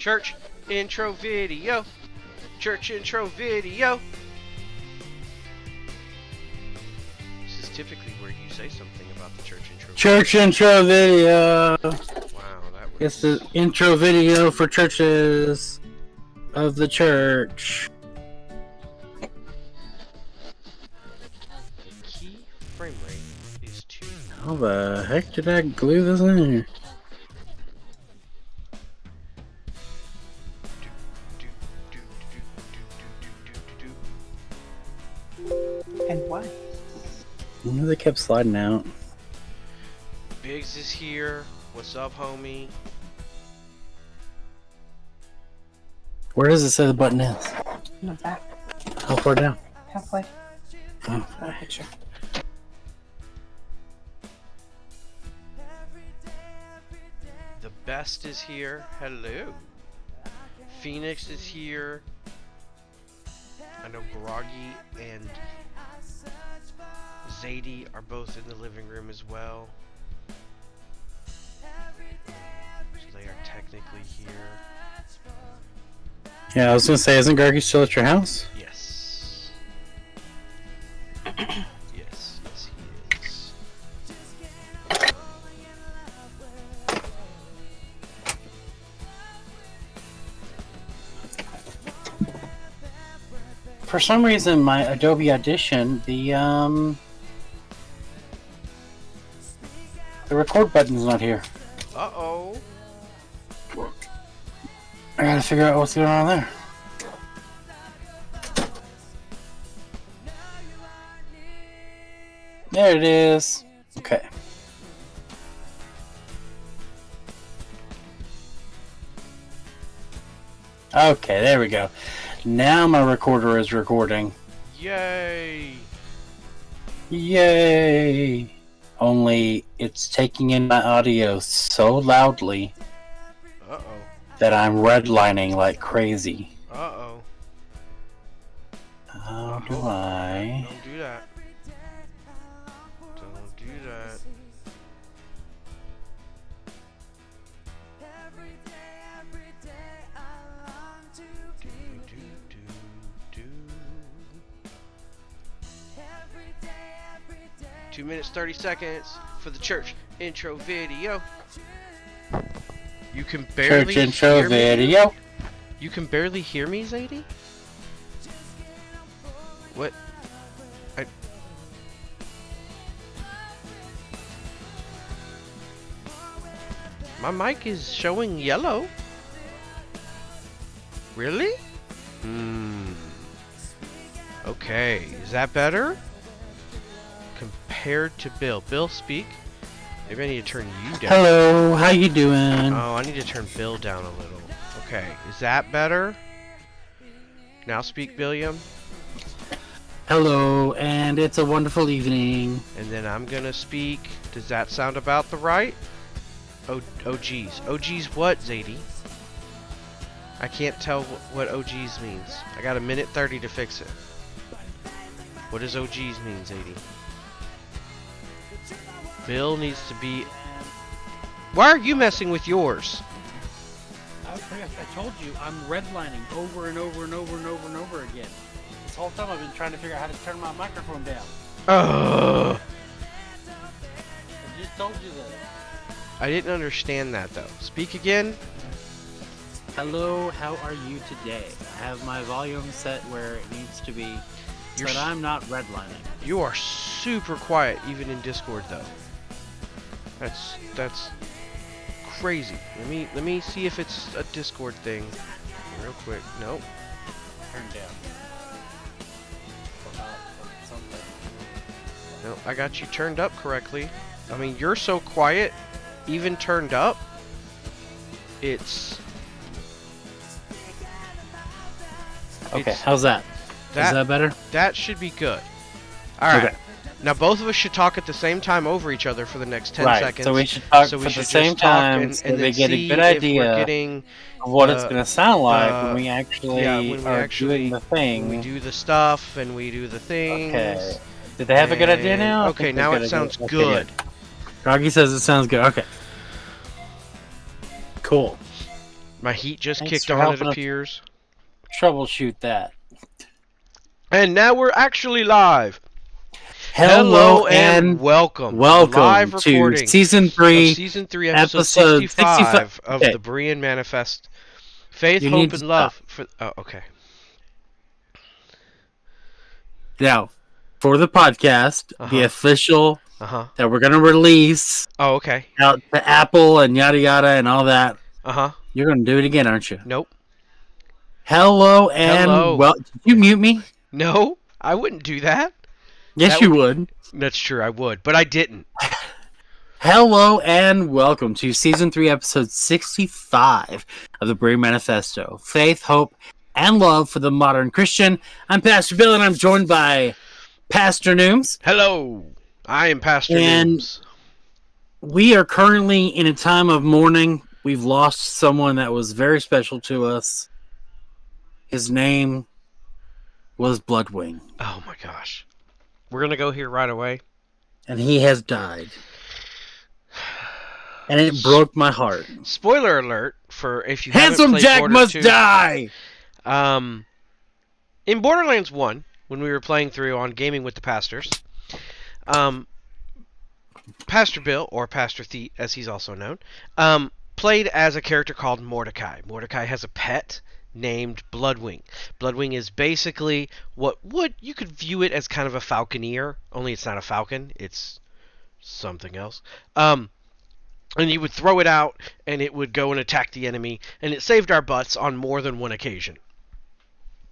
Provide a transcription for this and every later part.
Church intro video. Church intro video. This is typically where you say something about the church intro. Church intro video. Wow, that was... It's the intro video for churches of the church. The key frame rate is 2. How the heck did I glue this in here? And why? I knew they kept sliding out. Biggs is here. What's up, homie? Where does it say the button is? In the back. How far down? Halfway. Oh. Got a picture. The best is here. Hello. Phoenix is here. I know Groggy and Zadie are both in the living room as well. So they are technically here. Yeah, I was gonna say, isn't Gargi still at your house? Yes. Yes, yes he is. For some reason, my Adobe Audition, the record button's not here. Uh-oh. I gotta figure out what's going on there. There it is. Okay. Okay, there we go. Now my recorder is recording. Yay! Yay! Only it's taking in my audio so loudly Uh-oh. that I'm redlining like crazy. Uh-oh. How do I... Don't do that. Don't do that. Do. 2 minutes 30 seconds for the church intro video. You can barely Church intro hear me? video. You can barely hear me, Zadie? What? My mic is showing yellow. Really? Okay, is that better? Compared to Bill. Bill, speak. Maybe I need to turn you down. Hello, how you doing? Oh, I need to turn Bill down a little. Okay, is that better? Now speak, Billiam. Hello, and it's a wonderful evening. And then I'm gonna speak. Does that sound about the right? Oh geez. Oh geez what, Zadie? I can't tell what OGs means. I got 1:30 to fix it. What does OGs mean, Zadie? Bill needs to be... Why are you messing with yours? I told you, I'm redlining over and over and over and over and over again. This whole time I've been trying to figure out how to turn my microphone down. Ugh. I just told you that. I didn't understand that though. Speak again. Hello, how are you today? I have my volume set where it needs to be, but I'm not redlining. You are super quiet even in Discord though. That's crazy. Let me see if it's a Discord thing real quick. Nope. Turn down. No, I got you turned up correctly. I mean, you're so quiet, even turned up. It's Okay, how's that? Is that better? That should be good. Alright. Okay. Now both of us should talk at the same time over each other for the next 10 Right, seconds. so we should talk So we for should the same just talk time and so then they get a see good if idea we're getting, of what it's going to sound like when we yeah, actually doing the thing. When we do the stuff and we do the things. Okay. Did they have a good idea now? Okay, now it sounds good. Groggy says it sounds good. Okay. Cool. My heat just Thanks kicked for on, it helping us appears. troubleshoot that. And now we're actually live. Hello and welcome to the welcome live to recording Season of 3, Season 3, Episode Episode 65 of Okay. the Berean Manifesto. Faith, You Hope, need to and Love. Oh, okay. Now, for the podcast, the official Uh-huh. that we're going to release Oh, okay. out to Apple and yada yada and all that, Uh-huh. you're going to do it again, aren't you? Nope. Hello and Hello. Did you mute me? No, I wouldn't do that. Yes, you would. That's true, I would, but I didn't. Hello and welcome to Season 3, Episode 65 of the Berean Manifesto. Faith, Hope, and Love for the Modern Christian. I'm Pastor Bill, and I'm joined by Pastor Nooms. Hello. I am Pastor And Nooms. we are currently in a time of mourning. We've lost someone that was very special to us. His name was Bloodwing. Oh my gosh. We're going to go here right away. And he has died. And it broke my heart. Spoiler alert for if you Handsome haven't played Jack Border must 2. die! In Borderlands 1, when we were playing through on Gaming with the Pastors, Pastor Bill, or Pastor Theet, as he's also known, played as a character called Mordecai. Mordecai has a pet named Bloodwing. Bloodwing is basically what you could view it as kind of a falconeer, only it's not a falcon, it's something else. And you would throw it out, and it would go and attack the enemy, and it saved our butts on more than one occasion.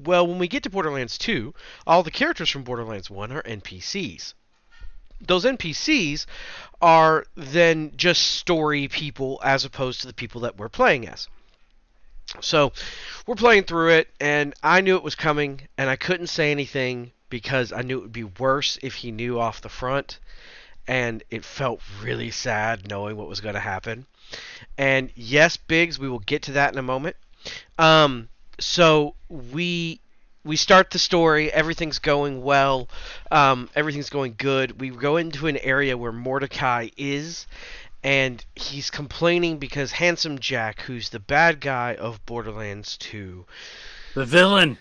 Well, when we get to Borderlands 2, all the characters from Borderlands 1 are NPCs. Those NPCs are then just story people as opposed to the people that we're playing as. So, we're playing through it, and I knew it was coming, and I couldn't say anything because I knew it would be worse if he knew off the front. And it felt really sad knowing what was going to happen. And yes, Biggs, we will get to that in a moment. So we start the story. Everything's going well. Everything's going good. We go into an area where Mordecai is, and he's complaining because Handsome Jack, who's the bad guy of Borderlands 2, The villain.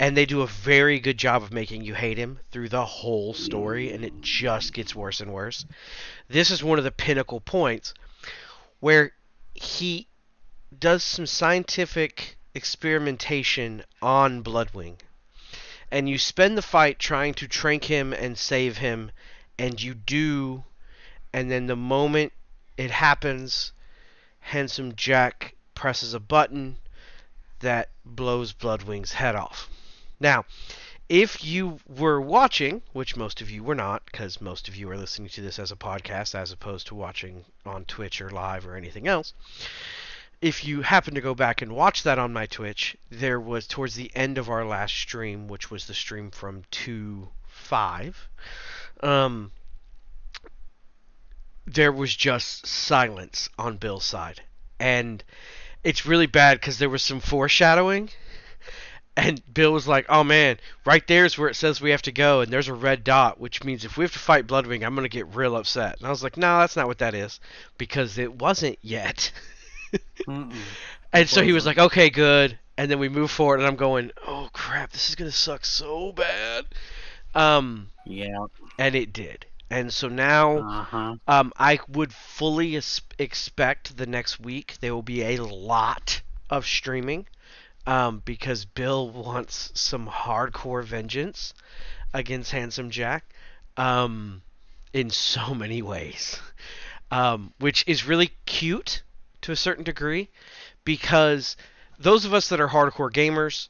and they do a very good job of making you hate him through the whole story, and it just gets worse and worse. This is one of the pinnacle points where he does some scientific experimentation on Bloodwing. And you spend the fight trying to trank him and save him, and you do, and then the moment it happens, Handsome Jack presses a button that blows Bloodwing's head off. Now, if you were watching, which most of you were not, because most of you are listening to this as a podcast as opposed to watching on Twitch or live or anything else, if you happen to go back and watch that on my Twitch, there was towards the end of our last stream, which was the stream from 2.5, there was just silence on Bill's side. And it's really bad because there was some foreshadowing. And Bill was like, oh man, right there's where it says we have to go, and there's a red dot, which means if we have to fight Bloodwing, I'm going to get real upset. And I was like, no, that's not what that is, because it wasn't yet. And so he was like, okay, good. And then we move forward, and I'm going, oh crap, this is going to suck so bad. Yeah. And it did. And so now, I would fully expect the next week there will be a lot of streaming. Because Bill wants some hardcore vengeance against Handsome Jack in so many ways. Which is really cute to a certain degree, because those of us that are hardcore gamers,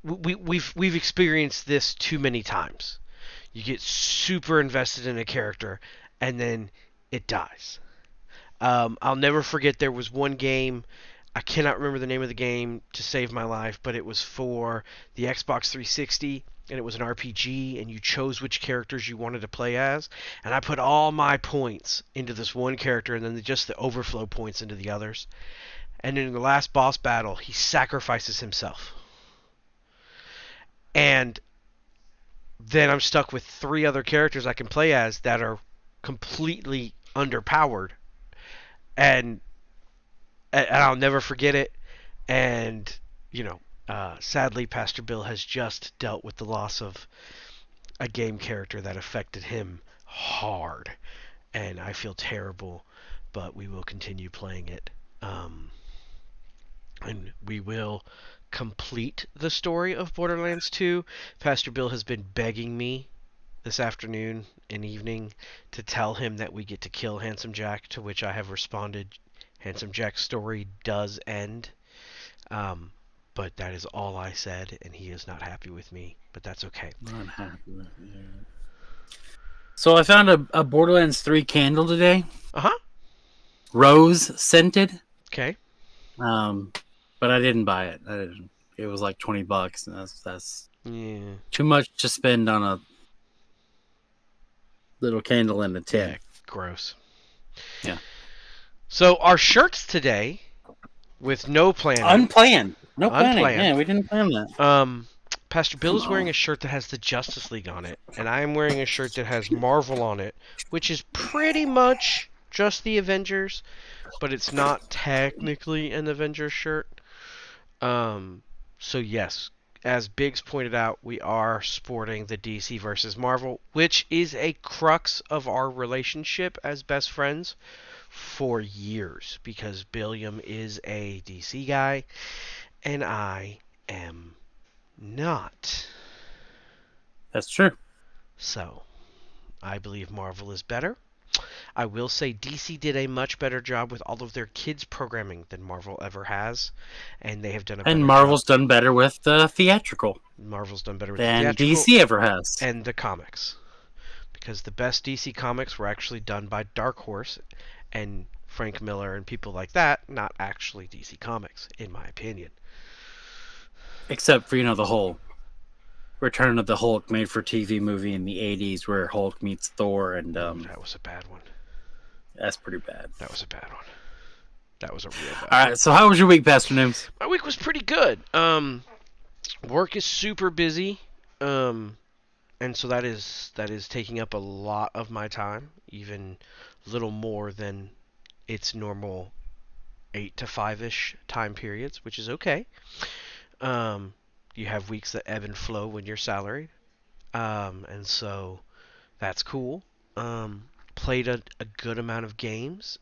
we've experienced this too many times. You get super invested in a character, and then it dies. I'll never forget there was one game, I cannot remember the name of the game to save my life, but it was for the Xbox 360, and it was an RPG, and you chose which characters you wanted to play as, and I put all my points into this one character, and then just the overflow points into the others. And in the last boss battle, he sacrifices himself. And then I'm stuck with 3 other characters I can play as that are completely underpowered. and I'll never forget it. And sadly, Pastor Bill has just dealt with the loss of a game character that affected him hard, and I feel terrible, but we will continue playing it. And we will complete the story of Borderlands 2. Pastor Bill has been begging me this afternoon and evening to tell him that we get to kill Handsome Jack, to which I have responded, Handsome Jack's story does end. But that is all I said, and he is not happy with me, but that's okay. Not happy with you. So I found a Borderlands 3 candle today. Uh-huh. Rose scented. Okay. But I didn't buy it. It was like $20, and that's too much to spend on a little candle in a tin. Yeah, gross. Yeah. So our shirts today, with no planning. Unplanned. No planning. Unplanned. Yeah, we didn't plan that. Pastor Bill is wearing a shirt that has the Justice League on it, and I am wearing a shirt that has Marvel on it, which is pretty much just the Avengers, but it's not technically an Avengers shirt. So yes, as Biggs pointed out, we are sporting the DC versus Marvel, which is a crux of our relationship as best friends for years, because Billiam is a DC guy, and I am not. That's true. So, I believe Marvel is better. I will say DC did a much better job with all of their kids programming than Marvel ever has, and they have done a better And Marvel's job. done better with the theatrical Marvel's done better with than the theatrical DC ever has. and the comics, because the best DC comics were actually done by Dark Horse and Frank Miller and people like that, not actually DC Comics, in my opinion. Except for, the whole Return of the Hulk made-for-TV movie in the 80s where Hulk meets Thor, and That was a bad one. that's pretty bad. That was a bad one. That was a real bad one. All right, so how was your week, Pastor Nooms? My week was pretty good. Work is super busy, and so that is taking up a lot of my time, even a little more than its normal 8 to 5-ish time periods, which is okay. You have weeks that ebb and flow when you're salaried, and so that's cool. Played a good amount of games.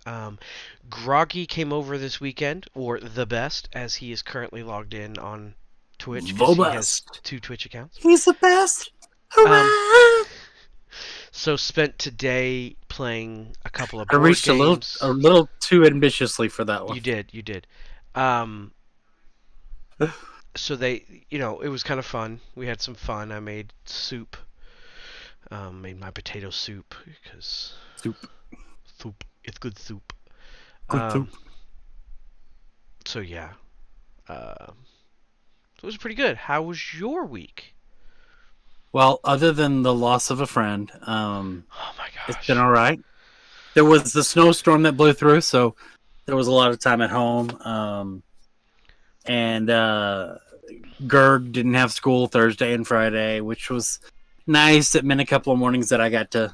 Groggy came over this weekend, or The Best, as he is currently logged in on Twitch, because he has 2 Twitch accounts. He's the best. Hurrah! So spent today playing a couple of I board reached games. a little too ambitiously for that one. You did. So it was kind of fun. We had some fun. I made soup. Made my potato soup because Soup. It's good soup. Good soup. So yeah, it was pretty good. How was your week? Well, other than the loss of a friend, Oh my gosh, it's been all right. There was the snowstorm that blew through, so there was a lot of time at home. And Gerg didn't have school Thursday and Friday, which was nice. It meant a couple of mornings that I got to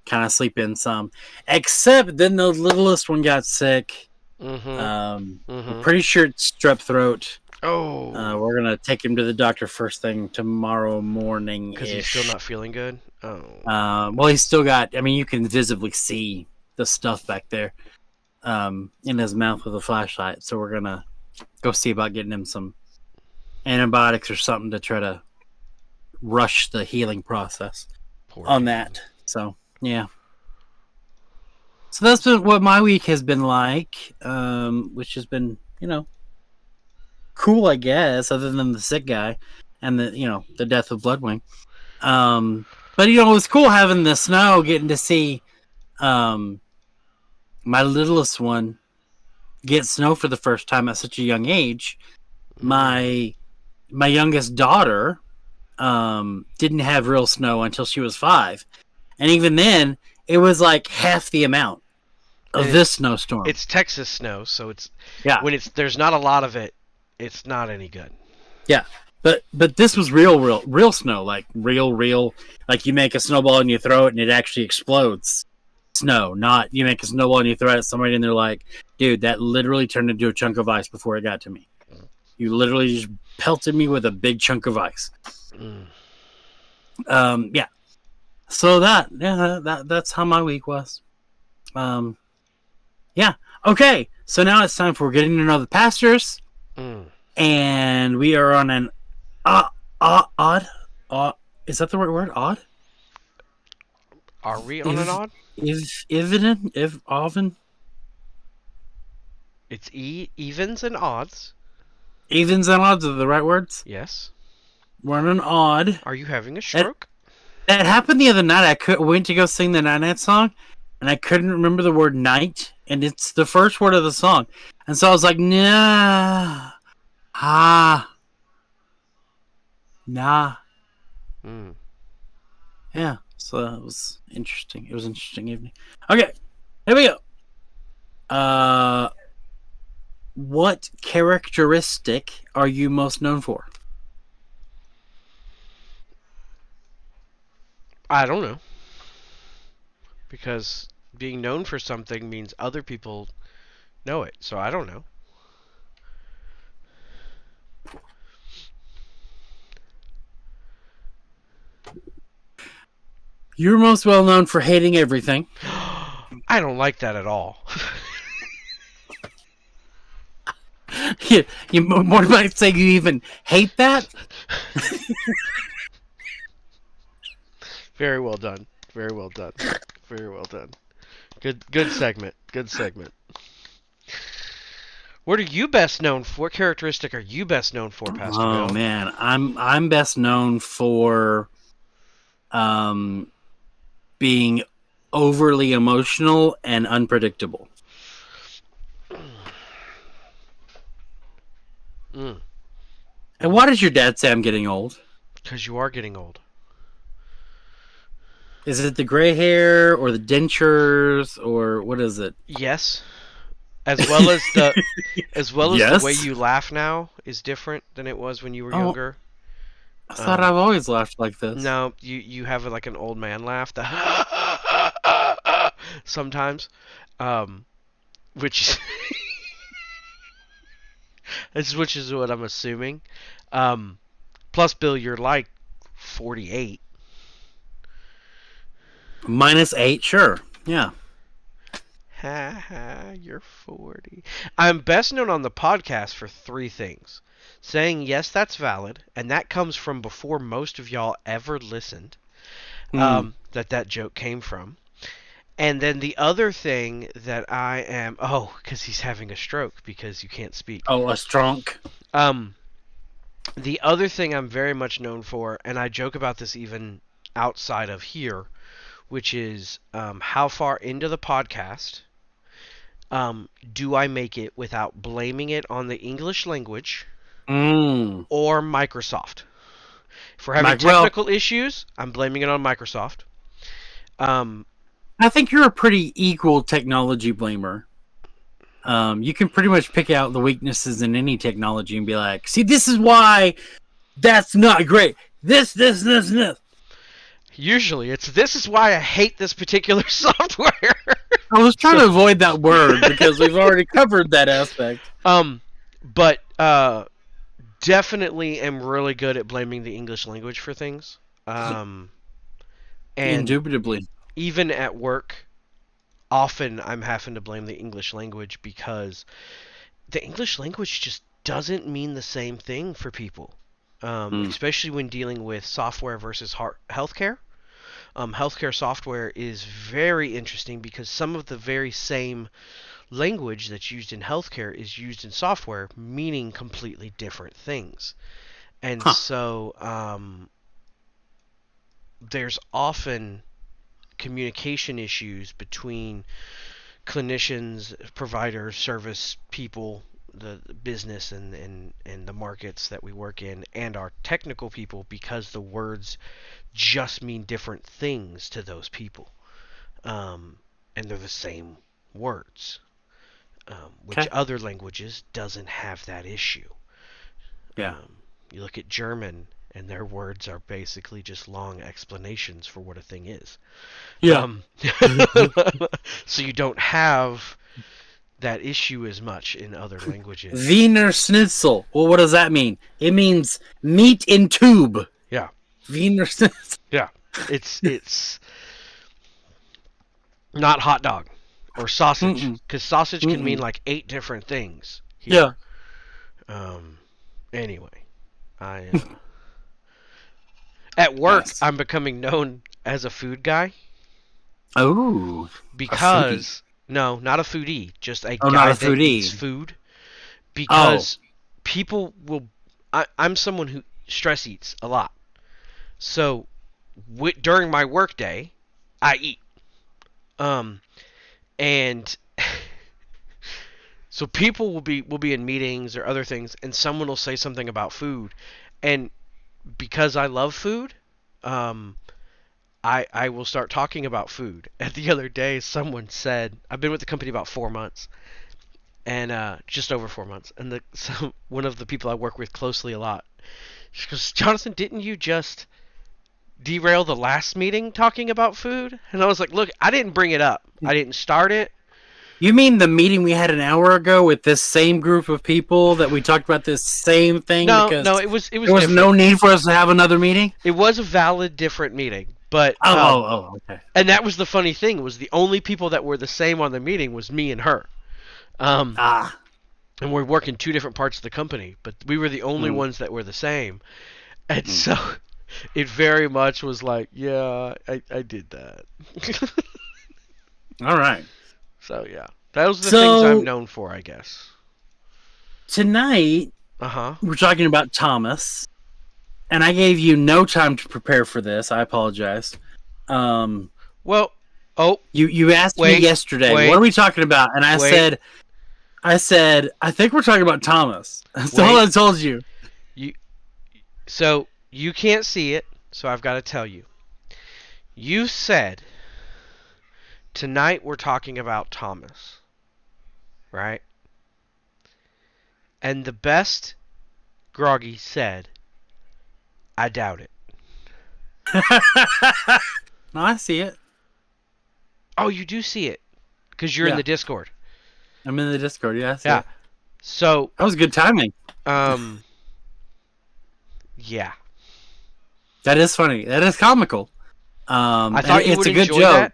kind of sleep in some. Except then the littlest one got sick. I'm pretty sure it's strep throat. Oh, We're going to take him to the doctor first thing tomorrow morning. because he's still not feeling good. Oh, well, he's still got, you can visibly see the stuff back there in his mouth with a flashlight. So we're going to go see about getting him some antibiotics or something to try to rush the healing process on that. So, yeah. So that's been what my week has been like, which has been, cool, I guess, other than the sick guy and the death of Bloodwing. But, it was cool having the snow, getting to see my littlest one get snow for the first time at such a young age. My youngest daughter didn't have real snow until she was 5. And even then, it was like half the amount of this snowstorm. It's Texas snow, so it's when there's not a lot of it, it's not any good. Yeah. But this was real snow, like real, like you make a snowball and you throw it and it actually explodes. snow, not you make a snowball and you throw it at somebody and they're like, dude, that literally turned into a chunk of ice before it got to me. You literally just pelted me with a big chunk of ice. Yeah. So that's how my week was. Yeah. Okay. So now it's time for getting to know the pastors, and we are on an odd. Is that the right word? Odd. Are we on an odd? Oven. It's evens and odds. Evens and odds are the right words. Yes. We're on an odd. Are you having a stroke? That happened the other night. Went to go sing the Night song, and I couldn't remember the word night, and it's the first word of the song. And so I was like, nah. Yeah, so that was interesting. It was an interesting evening. Okay, here we go. What characteristic are you most known for? I don't know. Because being known for something means other people know it. So I don't know. You're most well known for hating everything. I don't like that at all. You more might say you even hate that. Very well done. Very well done. Very well done. Good segment. Good segment. What are you best known for? What characteristic are you best known for, Pastor Bill? Oh man, I'm best known for being overly emotional and unpredictable. And why does your dad say I'm getting old? Because you are getting old. Is it the gray hair or the dentures or what is it? Yes. As well as the Yes. the way you laugh now is different than it was when you were younger. I thought I've always laughed like this. No, you have like an old man laugh. Sometimes, which which is what I'm assuming. Plus, Bill, you're like 48. -8, sure. Yeah. Ha ha, you're 40. I'm best known on the podcast for 3 things. Saying yes, that's valid, and that comes from before most of y'all ever listened. That joke came from. And then the other thing that I am... Oh, because he's having a stroke because you can't speak. Oh, a strunk. The other thing I'm very much known for, and I joke about this even outside of here, which is how far into the podcast do I make it without blaming it on the English language or Microsoft. If we're having technical issues, I'm blaming it on Microsoft. I think you're a pretty equal technology blamer. You can pretty much pick out the weaknesses in any technology and be like, see, this is why that's not great. This. Usually this is why I hate this particular software. I was trying to avoid that word because we've already covered that aspect. But definitely am really good at blaming the English language for things. And indubitably. Even at work, often I'm having to blame the English language because the English language just doesn't mean the same thing for people. Especially when dealing with software versus healthcare. Healthcare software is very interesting because some of the very same language that's used in healthcare is used in software, meaning completely different things. And so there's often communication issues between clinicians, providers, service people, the business and the markets that we work in, and our technical people because the words just mean different things to those people. And they're the same words. Which other languages doesn't have that issue. Yeah. You look at German and their words are basically just long explanations for what a thing is. Yeah. So you don't have that issue as much in other languages. Wiener Schnitzel. Well, what does that mean? It means meat in tube. Yeah. Wiener Schnitzel. Yeah. It's not hot dog or sausage, because sausage can mean like 8 different things here. Yeah. Anyway, at work, Nice. I'm becoming known as a food guy Oh. because no, not a foodie, just a Oh, guy not a that foodie. eats food. Because people will. I'm someone who stress eats a lot, so during my work day, I eat. And so people will be in meetings or other things, and someone will say something about food, and because I love food, I will start talking about food. And the other day, someone said, I've been with the company about 4 months, and just over 4 months, and one of the people I work with closely a lot, she goes, Jonathan, didn't you just derail the last meeting talking about food? And I was like, look, I didn't bring it up. I didn't start it. You mean the meeting we had an hour ago with this same group of people that we talked about this same thing? No, because no, it was there was no need for us to have another meeting? It was a valid different meeting, but Okay. and that was the funny thing, was the only people that were the same on the meeting was me and her. And we're working 2 different parts of the company, but we were the only ones that were the same. And so it very much was like, yeah, I did that. All right. So, yeah. Those are the things I'm known for, I guess. Tonight, we're talking about Thomas, and I gave you no time to prepare for this. I apologize. Well, you asked me yesterday, what are we talking about? And I said, I think we're talking about Thomas. That's all I told you. So, you can't see it, so I've got to tell you. You said, tonight we're talking about Thomas. Right? And the best Groggy said, I doubt it. No, I see it. Oh, you do see it. Because you're in the Discord. I'm in the Discord, yeah. Yeah. So that was good timing. Yeah. That is funny. That is comical. I thought you would enjoy enjoy that.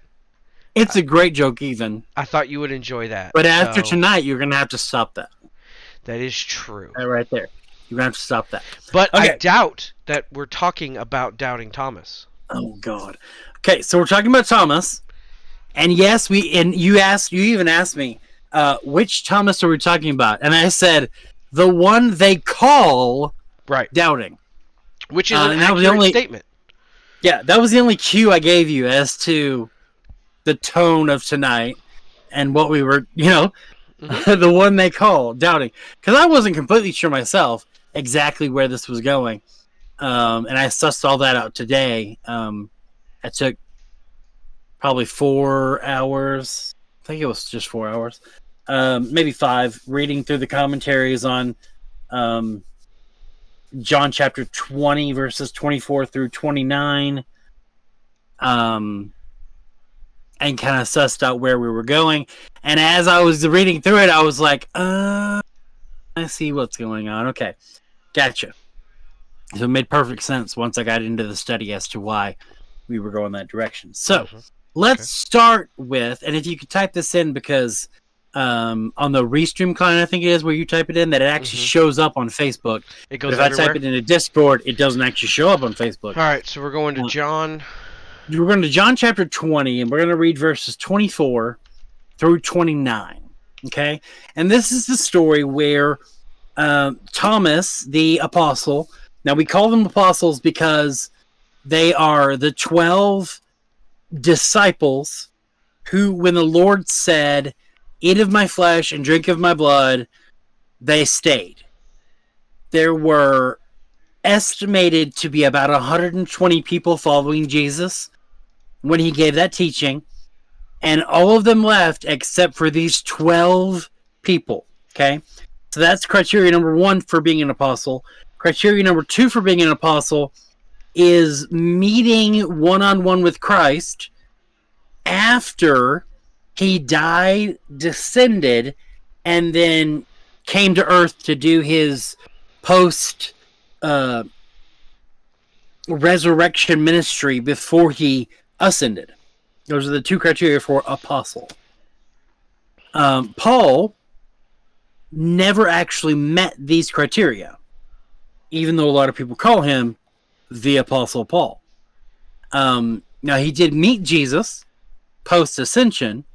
It's a great joke, even. I thought you would enjoy that. But after tonight, you're going to have to stop that. That is true. Right there. You're going to have to stop that. But okay. I doubt that we're talking about doubting Thomas. Oh, God. Okay, so we're talking about Thomas. And yes, you even asked me, which Thomas are we talking about? And I said, the one they call doubting. Which is an accurate statement. Yeah, that was the only cue I gave you as to the tone of tonight and what we were, the one they call doubting. Because I wasn't completely sure myself exactly where this was going. And I sussed all that out today. I took probably 4 hours. I think it was just 4 hours. Maybe 5, reading through the commentaries on John chapter 20, verses 24 through 29. And kind of sussed out where we were going. And as I was reading through it, I was like, I see what's going on. Okay, gotcha. So it made perfect sense once I got into the study as to why we were going that direction. So let's start with, and if you could type this in, because on the Restream client, I think it is, where you type it in, that it actually shows up on Facebook. It goes but if everywhere? I type it into Discord, it doesn't actually show up on Facebook. All right, so we're going to John. We're going to John chapter 20, and we're going to read verses 24 through 29. Okay? And this is the story where Thomas, the apostle, now we call them apostles because they are the 12 disciples who, when the Lord said, eat of my flesh and drink of my blood, they stayed. There were estimated to be about 120 people following Jesus when he gave that teaching, and all of them left except for these 12 people. Okay, so that's criteria number 1 for being an apostle. Criteria number 2 for being an apostle is meeting one-on-one with Christ after he died, descended, and then came to earth to do his post resurrection ministry before he ascended. Those are the 2 criteria for apostle. Paul never actually met these criteria, even though a lot of people call him the Apostle Paul. Now, he did meet Jesus post-ascension,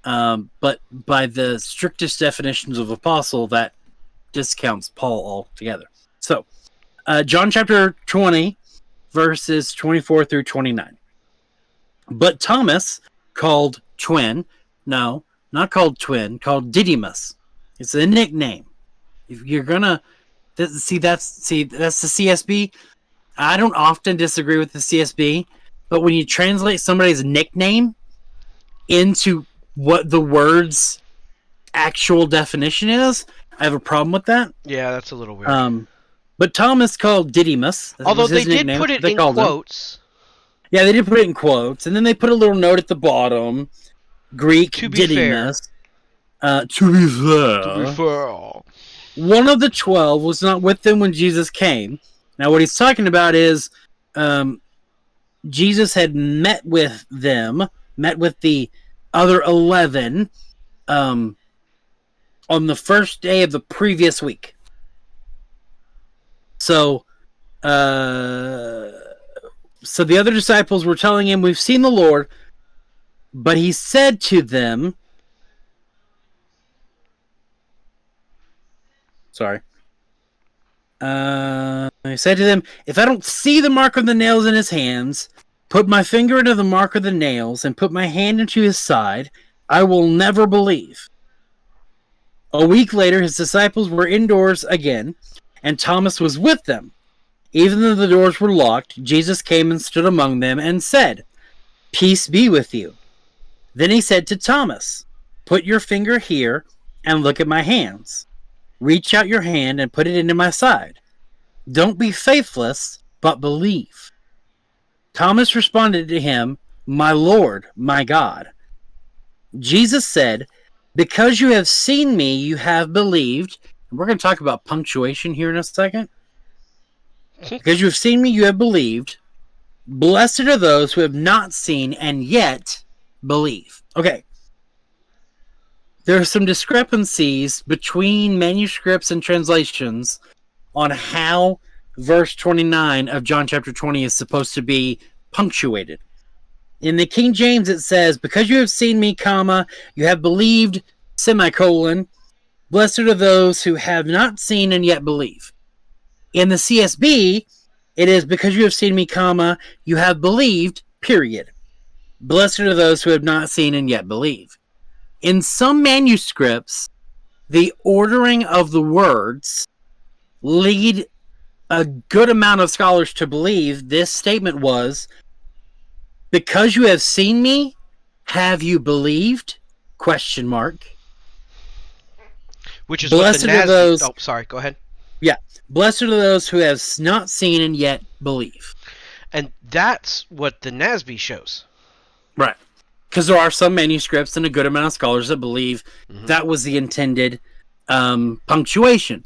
but by the strictest definitions of apostle, that discounts Paul altogether. So, John chapter 20, verses 24 through 29. But Thomas, called Twin, no, not called Twin, called Didymus. It's a nickname. If you're gonna that's the CSB. I don't often disagree with the CSB, but when you translate somebody's nickname into what the word's actual definition is, I have a problem with that. Yeah, that's a little weird. But Thomas called Didymus. Although they did put it in quotes. Yeah, they did put it in quotes, and then they put a little note at the bottom. Greek To be Didymus. To be fair. One of the 12 was not with them when Jesus came. Now, what he's talking about is Jesus had met with the other 11 on the first day of the previous week. So the other disciples were telling him, "We've seen the Lord," but he said to them, he said to them, "If I don't see the mark of the nails in his hands, put my finger into the mark of the nails, and put my hand into his side, I will never believe." A week later, his disciples were indoors again, and Thomas was with them. Even though the doors were locked, Jesus came and stood among them and said, "Peace be with you." Then he said to Thomas, "Put your finger here and look at my hands. Reach out your hand and put it into my side. Don't be faithless, but believe." Thomas responded to him, "My Lord, my God." Jesus said, "Because you have seen me, you have believed." And we're going to talk about punctuation here in a second. Because you have seen me, you have believed. Blessed are those who have not seen and yet believe. Okay. There are some discrepancies between manuscripts and translations on how verse 29 of John chapter 20 is supposed to be punctuated. In the King James it says, "Because you have seen me, comma, you have believed, semicolon, blessed are those who have not seen and yet believe." In the CSB, it is, "Because you have seen me, comma, you have believed, period. Blessed are those who have not seen and yet believe." In some manuscripts, the ordering of the words lead a good amount of scholars to believe this statement was, "Because you have seen me, have you believed? Question mark. Which is Blessed what the are those. Oh, sorry. Go ahead. Yeah, blessed are those who have not seen and yet believe. And that's what the NASB shows. Right. Because there are some manuscripts and a good amount of scholars that believe that was the intended punctuation.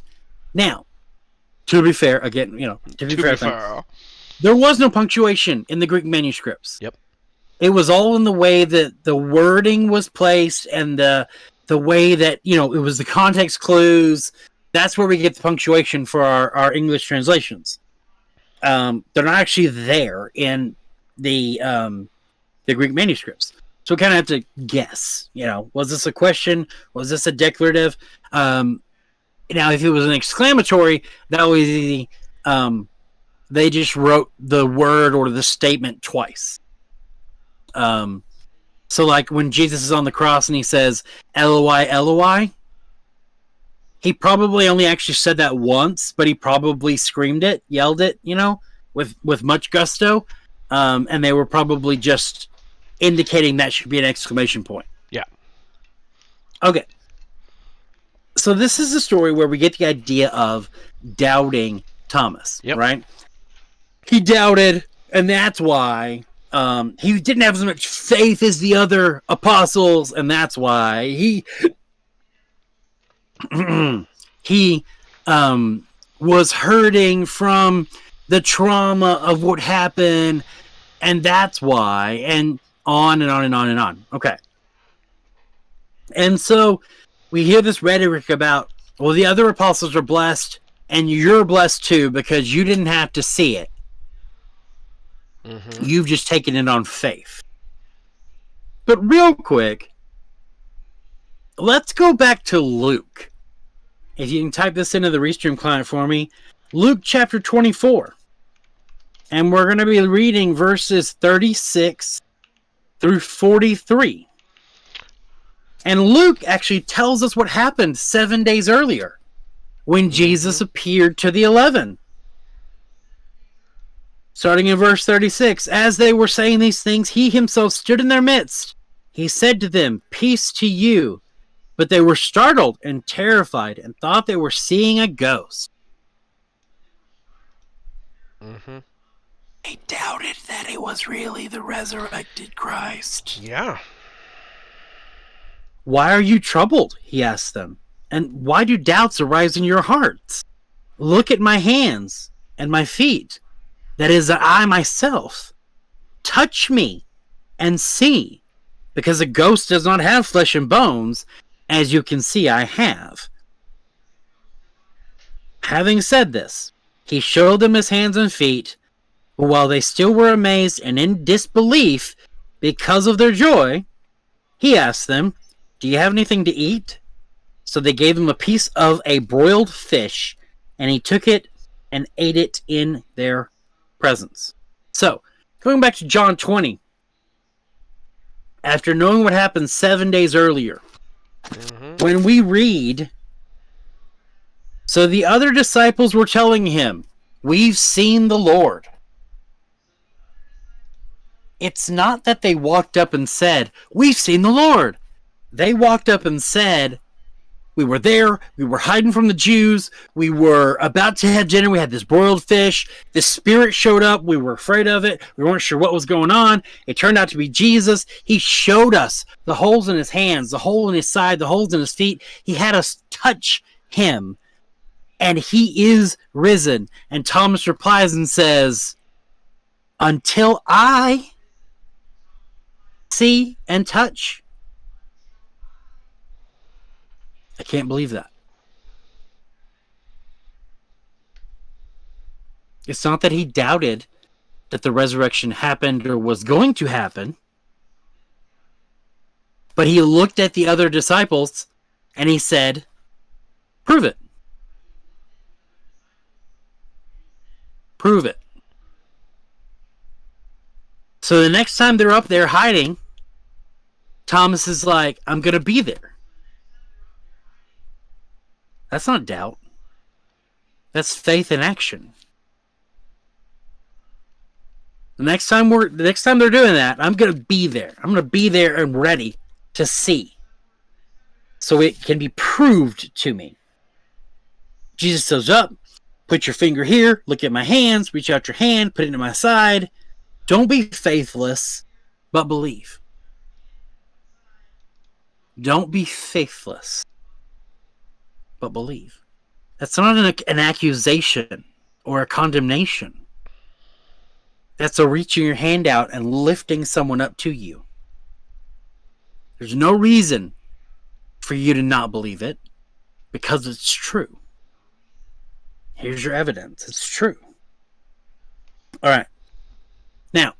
Now, to be fair, again, to be fair, there was no punctuation in the Greek manuscripts. Yep. It was all in the way that the wording was placed and the way that, it was the context clues. That's where we get the punctuation for our English translations. They're not actually there in the Greek manuscripts. So we kind of have to guess, was this a question? Was this a declarative? Now, if it was an exclamatory, that was easy. They just wrote the word or the statement twice. So like when Jesus is on the cross and he says, "Eloi, Eloi," he probably only actually said that once, but he probably screamed it, yelled it, with much gusto. And they were probably just indicating that should be an exclamation point. Yeah. Okay. So this is a story where we get the idea of doubting Thomas, Yep. right? He doubted, and that's why he didn't have as much faith as the other apostles, and that's why he was hurting from the trauma of what happened, and that's why, and on and on and on and on. Okay. And so we hear this rhetoric about, well, the other apostles are blessed, and you're blessed too because you didn't have to see it. Mm-hmm. You've just taken it on faith. But real quick, let's go back to Luke. If you can type this into the Restream client for me. Luke chapter 24. And we're going to be reading verses 36 through 43. And Luke actually tells us what happened 7 days earlier when Jesus appeared to the 11. Starting in verse 36, as they were saying these things, he himself stood in their midst. He said to them, "Peace to you." But they were startled and terrified and thought they were seeing a ghost. Mm-hmm. They doubted that it was really the resurrected Christ. Yeah. Why are you troubled? He asked them. And why do doubts arise in your hearts? Look at my hands and my feet. That is, I myself. Touch me and see, because a ghost does not have flesh and bones, as you can see I have. Having said this, he showed them his hands and feet, but while they still were amazed and in disbelief because of their joy, he asked them, "Do you have anything to eat?" So they gave him a piece of a broiled fish, and he took it and ate it in their presence. So, going back to John 20, after knowing what happened 7 days earlier, when we read, so the other disciples were telling him, "We've seen the Lord." It's not that they walked up and said, "We've seen the Lord." They walked up and said, "We were there, we were hiding from the Jews, we were about to have dinner, we had this broiled fish, the Spirit showed up, we were afraid of it, we weren't sure what was going on, it turned out to be Jesus, he showed us the holes in his hands, the hole in his side, the holes in his feet, he had us touch him, and he is risen." And Thomas replies and says, "Until I see and touch, I can't believe that." It's not that he doubted that the resurrection happened or was going to happen, but he looked at the other disciples and he said, "Prove it. Prove it." So the next time they're up there hiding, Thomas is like, "I'm going to be there." That's not doubt. That's faith in action. The next time they're doing that, I'm going to be there. I'm going to be there and ready to see, so it can be proved to me. Jesus says, "Up, put your finger here, look at my hands, reach out your hand, put it into my side. Don't be faithless, but believe." Don't be faithless, but believe. That's not an accusation or a condemnation. That's a reaching your hand out and lifting someone up to you. There's no reason for you to not believe it, because it's true. Here's your evidence. It's true. All right. Now,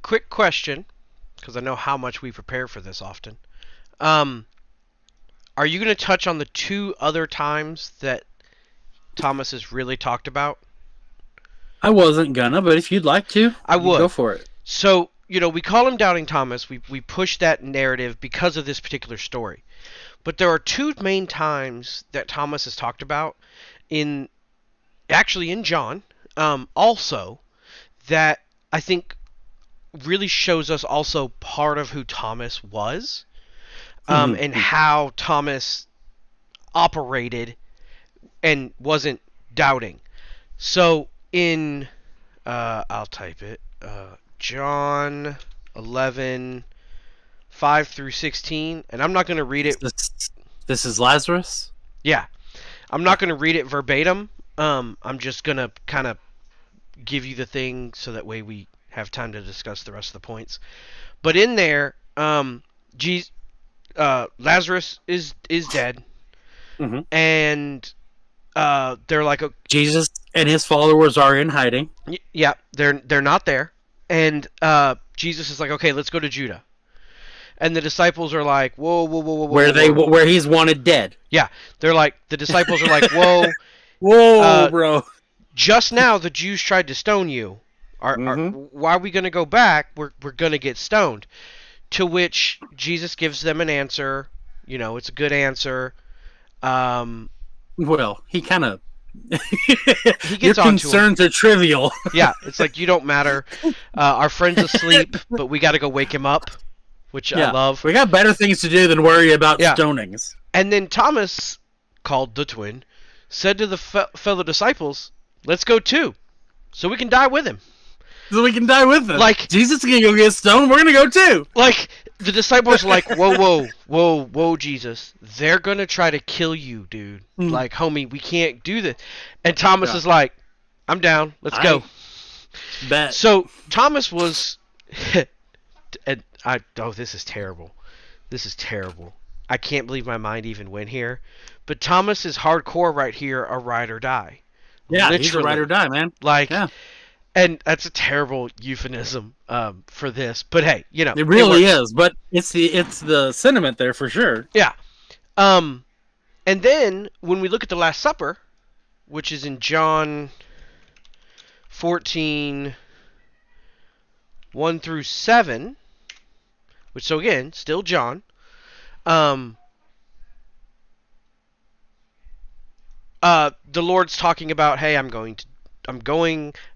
Quick question, because I know how much we prepare for this often. Are you going to touch on the two other times that Thomas is really talked about? I wasn't gonna, but if you'd like to, I would. go for it. So, we call him Doubting Thomas. We push that narrative because of this particular story. But there are two main times that Thomas is talked about in John, also, that I think really shows us also part of who Thomas was, and how Thomas operated and wasn't doubting. So in I'll type it. John 11:5 through 16, and I'm not going to read it. This is Lazarus? Yeah. I'm not going to read it verbatim. I'm just going to kind of give you the thing so that way we have time to discuss the rest of the points. But in there, Lazarus is dead. Mm-hmm. And they're like, Jesus and his followers are in hiding. Yeah, they're not there. And Jesus is like, okay, let's go to Judah. And the disciples are like, whoa. Where he's wanted dead. Yeah, they're like, the disciples are like, whoa. Whoa, bro. Just now the Jews tried to stone you. Why are we going to go back? We're going to get stoned. To which Jesus gives them an answer. You know, it's a good answer. Well, he kind of... he gets Your concerns are trivial. Yeah, it's like, you don't matter. Our friend's asleep, but we got to go wake him up, which I love. We got better things to do than worry about stonings. And then Thomas, called the twin, said to the fellow disciples, let's go too, so we can die with him. So we can die with him. Like, Jesus is going to go get stoned, we're going to go too. Like, the disciples are like, whoa, Jesus. They're going to try to kill you, dude. Like, homie, we can't do this. And Thomas is like, I'm down. Let's go. Bet. So, Thomas was... this is terrible. This is terrible. I can't believe my mind even went here. But Thomas is hardcore right here, a ride or die. Yeah, literally. He's a ride or die, man. Like... Yeah. And that's a terrible euphemism for this, but hey, you know, it really is. But it's the sentiment there for sure. Yeah. And then when we look at the Last Supper, which is in John 14:1 through 7, which, so again, still John. The Lord's talking about, hey, I'm going,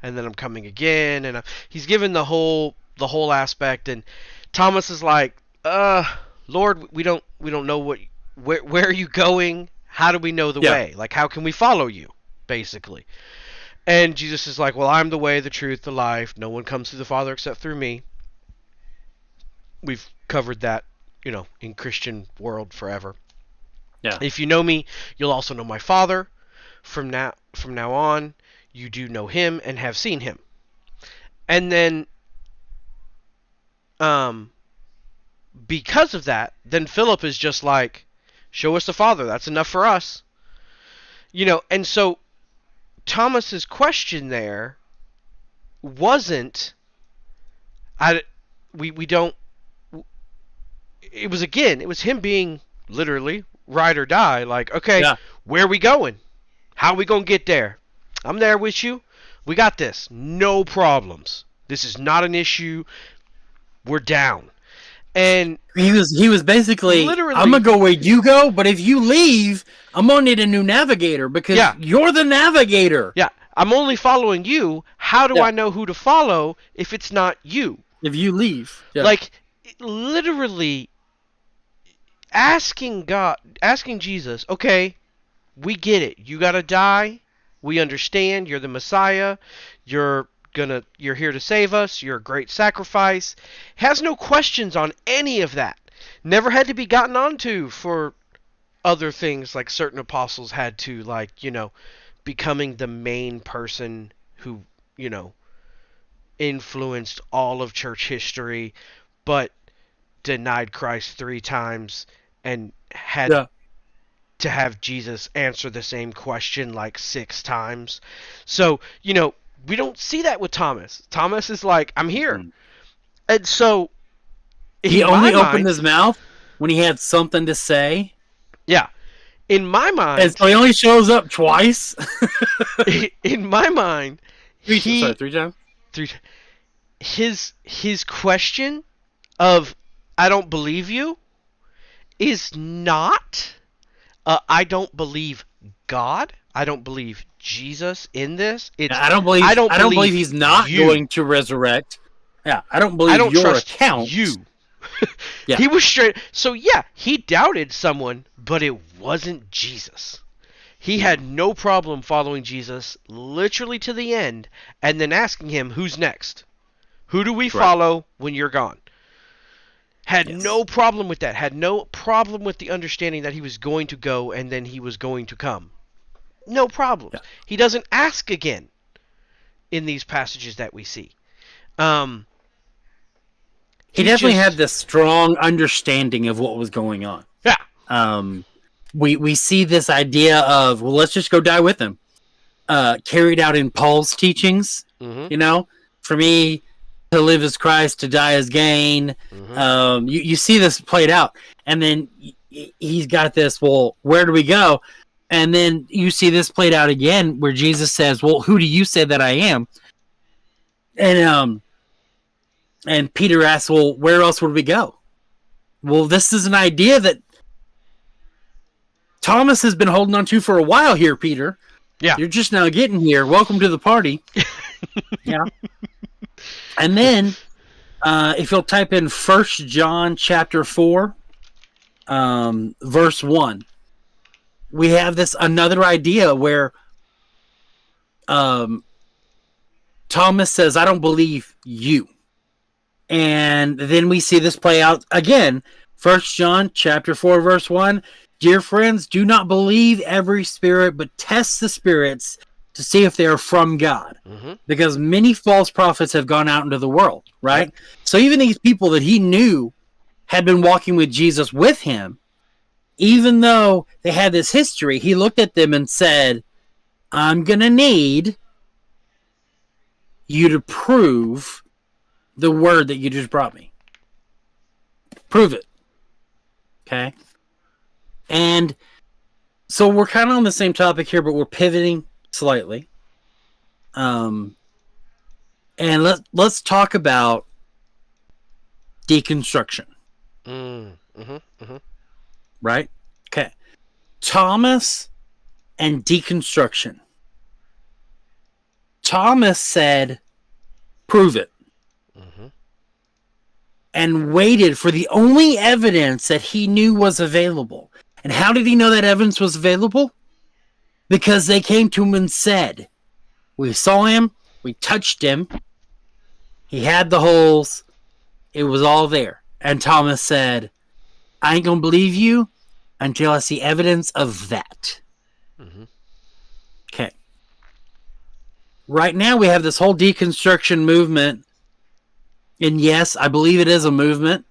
and then I'm coming again, and he's given the whole aspect, and Thomas is like, Lord, we don't know where are you going? How do we know the way? Like, how can we follow you, basically? And Jesus is like, well, I'm the way, the truth, the life. No one comes to the Father except through me. We've covered that, you know, in Christian world forever. Yeah. If you know me, you'll also know my Father. From now on, you do know him and have seen him. And then, because of that, then Philip is just like, show us the Father. That's enough for us. You know, and so Thomas's question there wasn't, it was him being literally ride or die. Like, okay, where are we going? How are we going to get there? I'm there with you. We got this. No problems. This is not an issue. We're down. And he was basically, literally, I'm going to go where you go, but if you leave, I'm going to need a new navigator because you're the navigator. Yeah. I'm only following you. How do I know who to follow if it's not you? If you leave. Yeah. Like, literally asking Jesus, okay, we get it. You got to die. We understand you're the Messiah. You're here to save us. You're a great sacrifice. Has no questions on any of that. Never had to be gotten onto for other things like certain apostles had to, like, you know, becoming the main person who, you know, influenced all of church history, but denied Christ 3 times and had to have Jesus answer the same question like 6 times. So, you know, we don't see that with Thomas. Thomas is like, I'm here. And so he only opened his mouth when he had something to say. Yeah. In my mind, and so he only shows up twice. In my mind, 3 times. His question of I don't believe you is not I don't believe God. I don't believe Jesus in this. It's I don't believe he's not going to resurrect. Yeah, I don't believe your trust account. You. Yeah. He was straight. So yeah, he doubted someone, but it wasn't Jesus. He had no problem following Jesus literally to the end and then asking him, who's next? Who do we follow when you're gone? Had no problem with that. Had no problem with the understanding that he was going to go and then he was going to come. No problems. Yeah. He doesn't ask again in these passages that we see. He definitely had this strong understanding of what was going on. Yeah. We see this idea of, well, let's just go die with him. Carried out in Paul's teachings. Mm-hmm. You know, for me, to live is Christ, to die is gain. Mm-hmm. You see this played out. And then he's got this, well, where do we go? And then you see this played out again where Jesus says, well, who do you say that I am? And Peter asks, well, where else would we go? Well, this is an idea that Thomas has been holding on to for a while here, Peter. Yeah. You're just now getting here. Welcome to the party. Yeah. And then, if you'll type in 1 John chapter 4, verse 1, we have this another idea where Thomas says, I don't believe you. And then we see this play out again. 1 John chapter 4, verse 1. Dear friends, do not believe every spirit, but test the spirits to see if they are from God. Mm-hmm. Because many false prophets have gone out into the world, right? Yep. So even these people that he knew had been walking with Jesus with him, even though they had this history, he looked at them and said, I'm going to need you to prove the word that you just brought me. Prove it. Okay? And so we're kind of on the same topic here, but we're pivoting slightly. And let's talk about deconstruction. Mm-hmm. Mm-hmm. Right? Okay. Thomas and deconstruction. Thomas said, prove it. Mm-hmm. And waited for the only evidence that he knew was available. And how did he know that evidence was available? Because they came to him and said, we saw him, we touched him, he had the holes, it was all there. And Thomas said, I ain't gonna believe you until I see evidence of that. Mm-hmm. Okay. Right now we have this whole deconstruction movement. And yes, I believe it is a movement.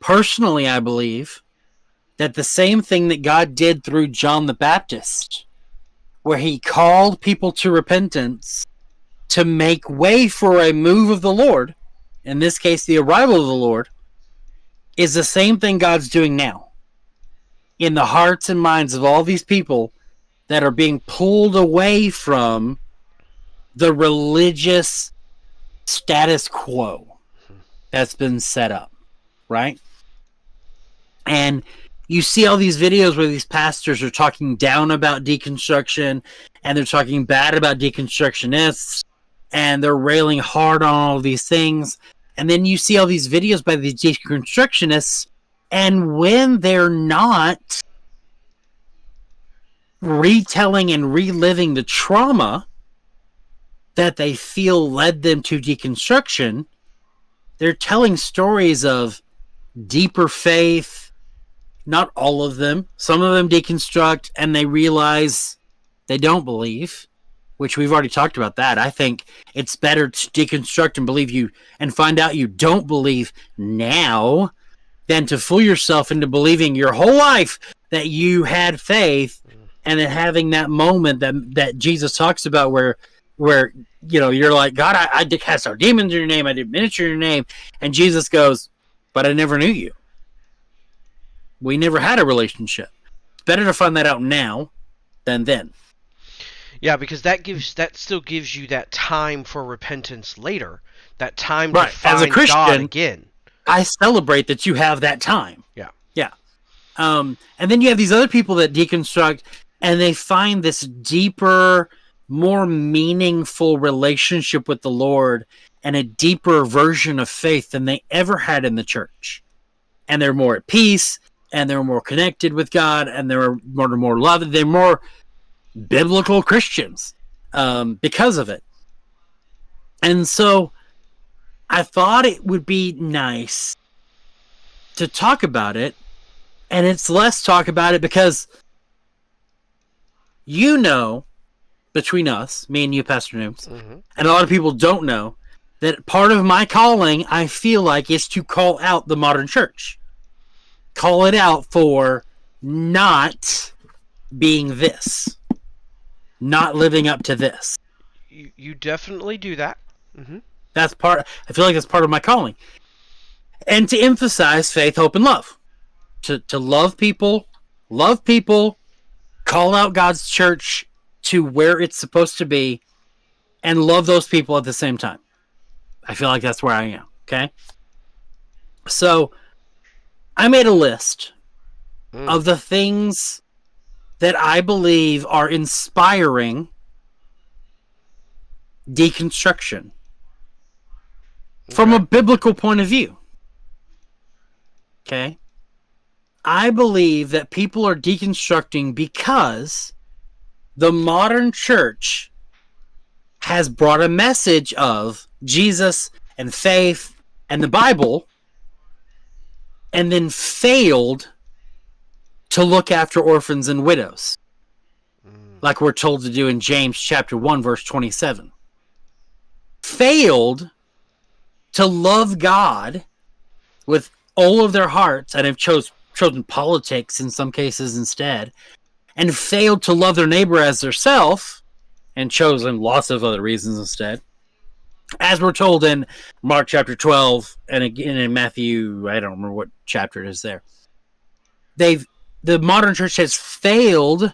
Personally I believe, that the same thing that God did through John the Baptist, where he called people to repentance to make way for a move of the Lord, in this case the arrival of the Lord, is the same thing God's doing now in the hearts and minds of all these people that are being pulled away from the religious status quo that's been set up, right? And you see all these videos where these pastors are talking down about deconstruction and they're talking bad about deconstructionists and they're railing hard on all of these things. And then you see all these videos by these deconstructionists, and when they're not retelling and reliving the trauma that they feel led them to deconstruction, they're telling stories of deeper faith. Not all of them. Some of them deconstruct and they realize they don't believe, which we've already talked about that. I think it's better to deconstruct and believe you and find out you don't believe now than to fool yourself into believing your whole life that you had faith and then having that moment that Jesus talks about where you know, you're like, God, I did cast out demons in your name, I did ministry in your name, and Jesus goes, but I never knew you. We never had a relationship. It's better to find that out now than then. Yeah, because that still gives you that time for repentance later. That time to find as a Christian, God again. I celebrate that you have that time. Yeah. Yeah. And then you have these other people that deconstruct and they find this deeper, more meaningful relationship with the Lord. and a deeper version of faith than they ever had in the church. And they're more at peace, and they're more connected with God, and they're more loved. They're more biblical Christians because of it. And so I thought it would be nice to talk about it, and it's less talk about it because between us, me and you, Pastor Nooms, and a lot of people don't know that part of my calling, I feel like, is to call out the modern church. Call it out for not being this. Not living up to this. You definitely do that. Mm-hmm. I feel like that's part of my calling. And to emphasize faith, hope, and love. To love people, call out God's church to where it's supposed to be, and love those people at the same time. I feel like that's where I am, okay? So, I made a list of the things that I believe are inspiring deconstruction from a biblical point of view. Okay? I believe that people are deconstructing because the modern church has brought a message of Jesus and faith and the Bible, and then failed to look after orphans and widows, like we're told to do in James chapter 1, verse 27. Failed to love God with all of their hearts, and have chosen politics in some cases instead, and failed to love their neighbor as their self, and chosen lots of other reasons instead. As we're told in Mark chapter 12, and again in Matthew, I don't remember what chapter it is there. The modern church has failed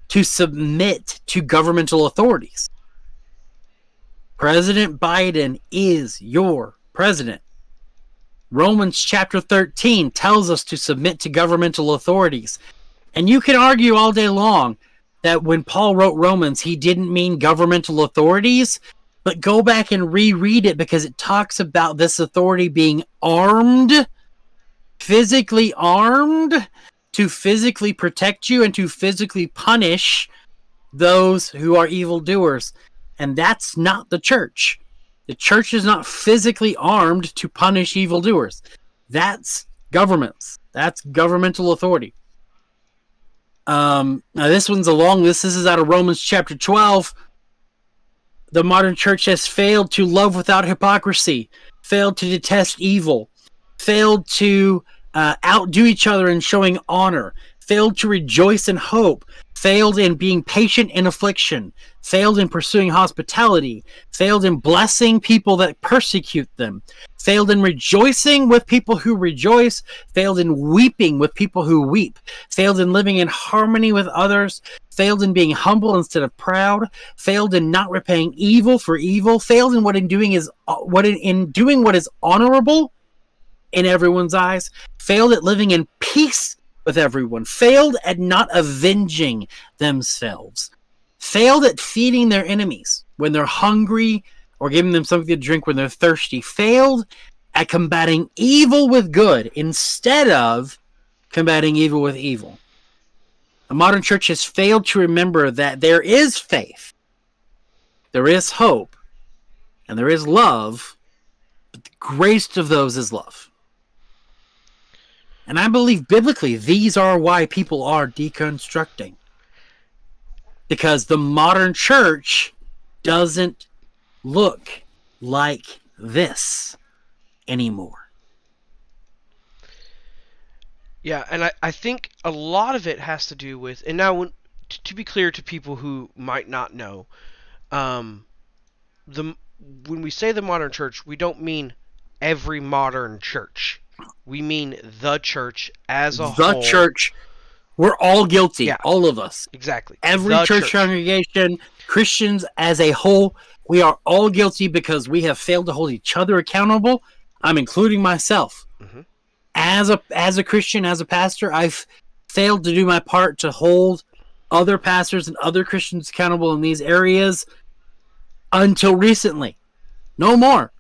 to submit to governmental authorities. President Biden is your president. Romans chapter 13 tells us to submit to governmental authorities. And you can argue all day long that when Paul wrote Romans, he didn't mean governmental authorities, but go back and reread it because it talks about this authority being armed, physically armed, to physically protect you and to physically punish those who are evildoers. And that's not the church. The church is not physically armed to punish evildoers. That's governments. That's governmental authority. Now this one's a long list. This is out of Romans chapter 12. The modern church has failed to love without hypocrisy, failed to detest evil, failed to outdo each other in showing honor, failed to rejoice in hope, failed in being patient in affliction, failed in pursuing hospitality, failed in blessing people that persecute them, failed in rejoicing with people who rejoice, failed in weeping with people who weep, failed in living in harmony with others, failed in being humble instead of proud, failed in not repaying evil for evil, failed in doing what is honorable in everyone's eyes, failed at living in peace with everyone, failed at not avenging themselves, failed at feeding their enemies when they're hungry or giving them something to drink when they're thirsty, failed at combating evil with good instead of combating evil with evil. The modern church has failed to remember that there is faith, there is hope, and there is love, but the greatest of those is love. And I believe biblically, these are why people are deconstructing. Because the modern church doesn't look like this anymore. Yeah, and I think a lot of it has to do with, and now to be clear to people who might not know, when we say the modern church, we don't mean every modern church. We mean the church as a whole. The church. We're all guilty. Yeah, all of us. Exactly. Every church congregation, Christians as a whole, we are all guilty because we have failed to hold each other accountable. I'm including myself. Mm-hmm. As a Christian, as a pastor, I've failed to do my part to hold other pastors and other Christians accountable in these areas until recently. No more.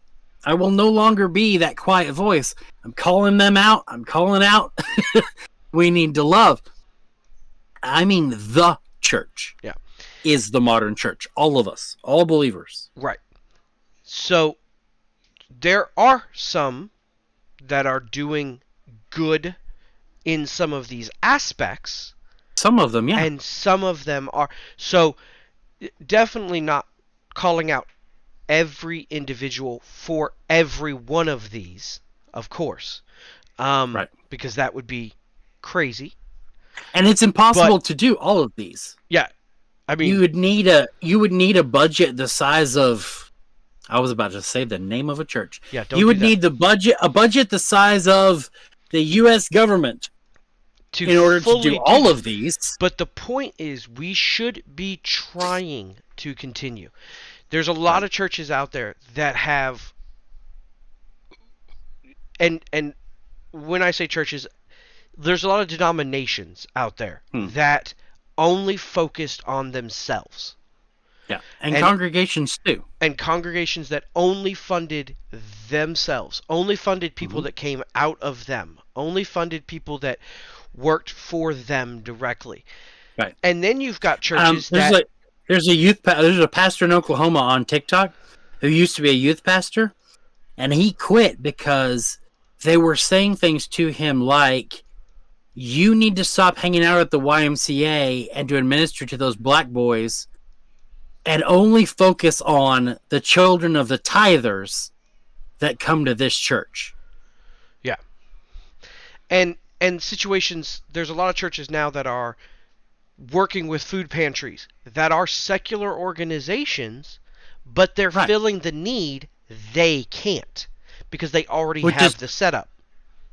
I will no longer be that quiet voice. I'm calling them out. I'm calling out. We need to love. I mean, the church is the modern church. All of us, all believers. Right. So there are some that are doing good in some of these aspects. Some of them, yeah. And some of them are. So definitely not calling out every individual for every one of these, of course. Right. Because that would be crazy. And it's impossible to do all of these. Yeah. I mean, you would need a budget the size of, I was about to say the name of a church. Yeah, don't you would do that. need a budget the size of the U.S. government in order to do all of these. But the point is, we should be trying to continue. There's a lot of churches out there that have, and when I say churches, there's a lot of denominations out there that only focused on themselves. Yeah, and congregations too. And congregations that only funded themselves, only funded people that came out of them, only funded people that worked for them directly. Right. And then you've got churches there's a pastor in Oklahoma on TikTok who used to be a youth pastor, and he quit because they were saying things to him like, you need to stop hanging out at the YMCA and to administer to those black boys and only focus on the children of the tithers that come to this church. Yeah. And situations, there's a lot of churches now that are working with food pantries that are secular organizations, but they're filling the need they can't because they already have the setup.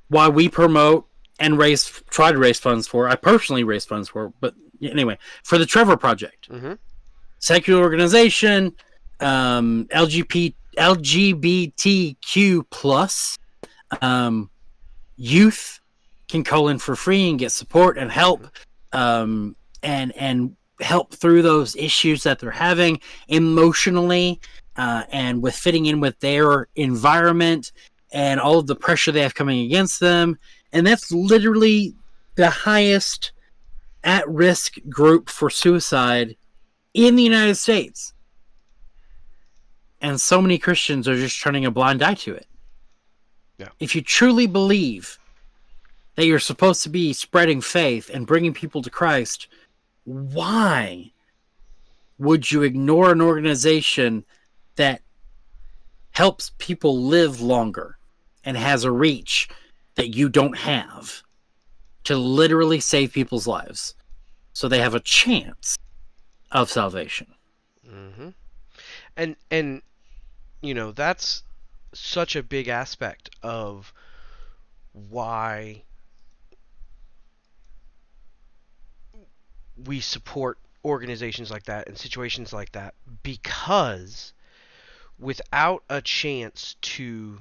Why we promote and try to raise funds for, I personally raise funds for, but anyway, for the Trevor Project. Secular organization, LGBTQ plus, youth can call in for free and get support and help, and help through those issues that they're having emotionally, and with fitting in with their environment and all of the pressure they have coming against them. And that's literally the highest at-risk group for suicide in the United States. And so many Christians are just turning a blind eye to it. Yeah. If you truly believe that you're supposed to be spreading faith and bringing people to Christ, why would you ignore an organization that helps people live longer and has a reach that you don't have to literally save people's lives so they have a chance of salvation? And you know, that's such a big aspect of why we support organizations like that and situations like that, because without a chance to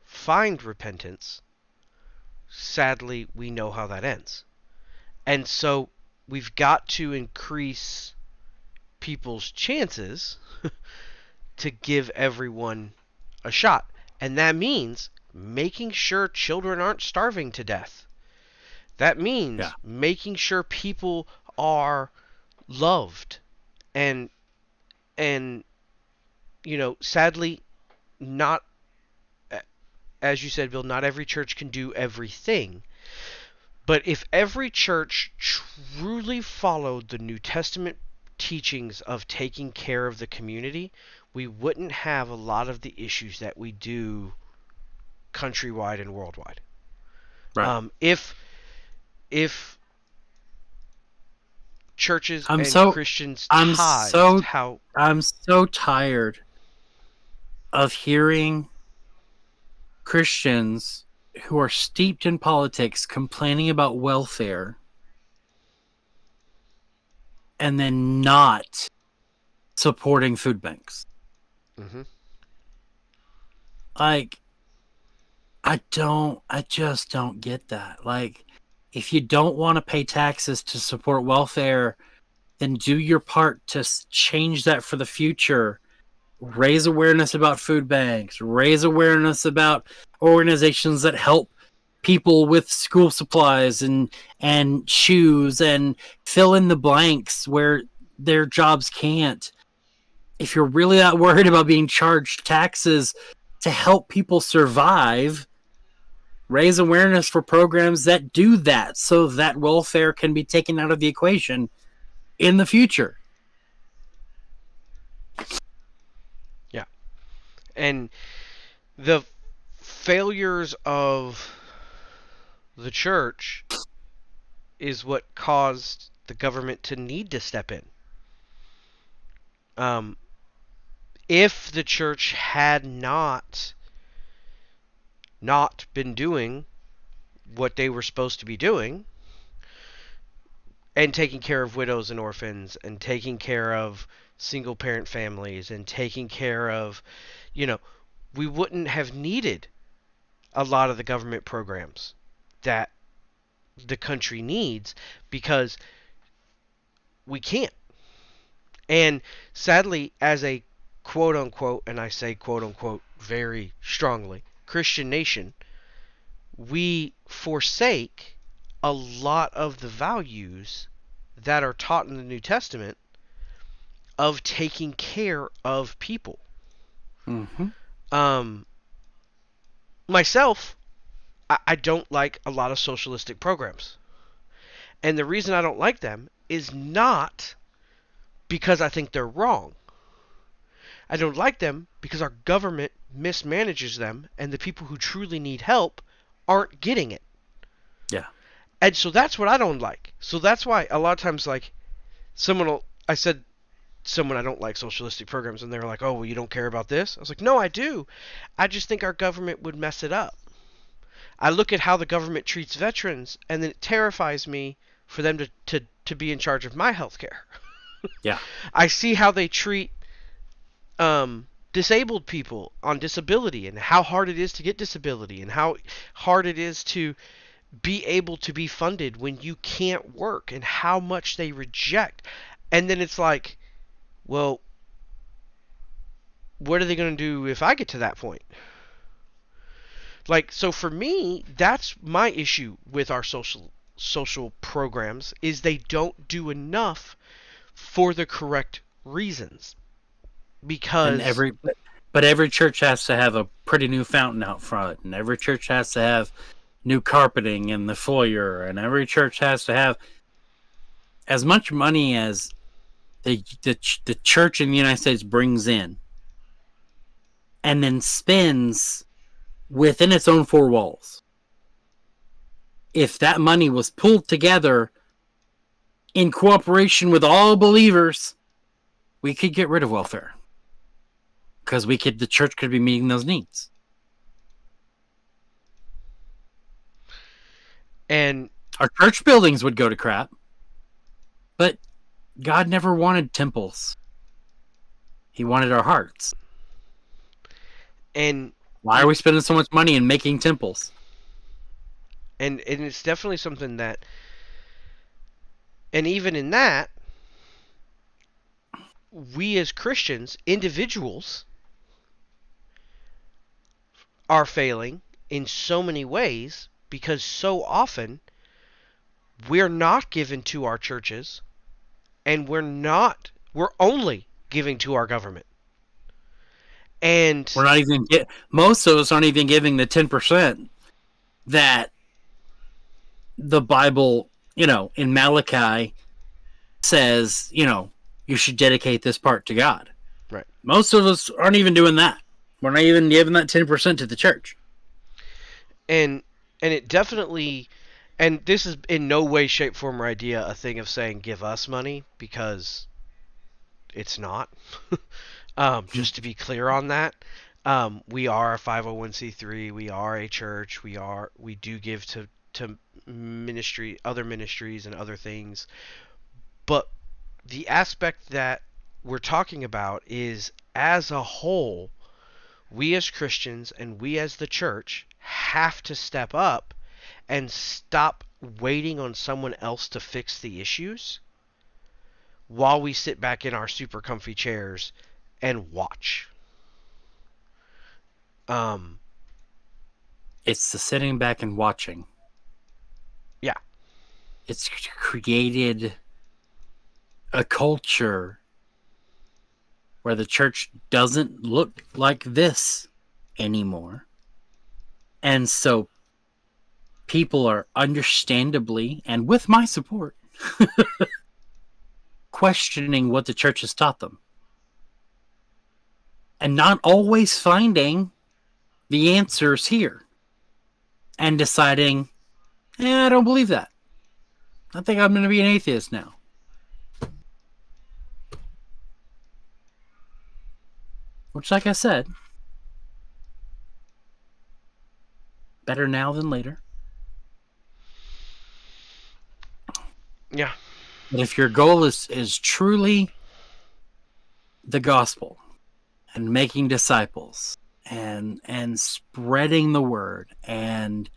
find repentance, sadly, we know how that ends. And so we've got to increase people's chances to give everyone a shot. And that means making sure children aren't starving to death. That means making sure people are loved. And you know, sadly, not, as you said, Bill, not every church can do everything. But if every church truly followed the New Testament teachings of taking care of the community, we wouldn't have a lot of the issues that we do countrywide and worldwide. Right. If churches I'm Christians I'm so tired of hearing Christians who are steeped in politics complaining about welfare and then not supporting food banks. Like, I just don't get that. Like, if you don't want to pay taxes to support welfare, then do your part to change that for the future raise awareness about food banks, raise awareness about organizations that help people with school supplies and shoes, and fill in the blanks where their jobs can't. If you're really that worried about being charged taxes to help people survive, raise awareness for programs that do that so that welfare can be taken out of the equation in the future. Yeah. And the failures of the church is what caused the government to need to step in. If the church had not been doing what they were supposed to be doing, and taking care of widows and orphans, and taking care of single parent families, and taking care of, we wouldn't have needed a lot of the government programs that the country needs, because we can't. And sadly, as a quote unquote, and I say quote unquote very strongly, Christian nation, we forsake a lot of the values that are taught in the New Testament of taking care of people. Mm-hmm. Myself, I don't like a lot of socialistic programs. And the reason I don't like them is not because I think they're wrong. I don't like them because our government mismanages them, and the people who truly need help aren't getting it. Yeah. And so that's what I don't like. So that's why a lot of times, like, I said someone I don't like socialistic programs, and they're like, oh, well, you don't care about this? I was like, no, I do. I just think our government would mess it up. I look at how the government treats veterans, and then it terrifies me for them to be in charge of my health care. Yeah. I see how they treat disabled people on disability, and how hard it is to get disability, and how hard it is to be able to be funded when you can't work, and how much they reject. And then it's like, well, what are they going to do if I get to that point? Like, so for me, that's my issue with our social programs, is they don't do enough for the correct reasons. Because but every church has to have a pretty new fountain out front, and every church has to have new carpeting in the foyer, and every church has to have as much money as the church in the United States brings in and then spends within its own four walls. If that money was pulled together in cooperation with all believers, we could get rid of welfare, because the church could be meeting those needs. And our church buildings would go to crap, but God never wanted temples. He wanted our hearts. And why are we spending so much money in making temples? And it's definitely something that, and even in that, we as Christians, individuals, are failing in so many ways, because so often we're not given to our churches, and we're only giving to our government. And we're not even most of us aren't even giving the 10% that the Bible, in Malachi says, you should dedicate this part to God. Right. Most of us aren't even doing that. We're not even giving that 10% to the church. And it definitely, and this is in no way, shape, form, or idea a thing of saying give us money, because it's not. Just to be clear on that. We are a 501c3. We are a church. We do give to ministry, other ministries, and other things. But the aspect that we're talking about is, as a whole, we as Christians and we as the church have to step up and stop waiting on someone else to fix the issues while we sit back in our super comfy chairs and watch. It's the sitting back and watching. Yeah. It's created a culture where the church doesn't look like this anymore. And so people are understandably, and with my support, questioning what the church has taught them. And not always finding the answers here. And deciding, I don't believe that. I think I'm going to be an atheist now. Which, like I said, better now than later. Yeah. But if your goal is truly the gospel and making disciples and spreading the word and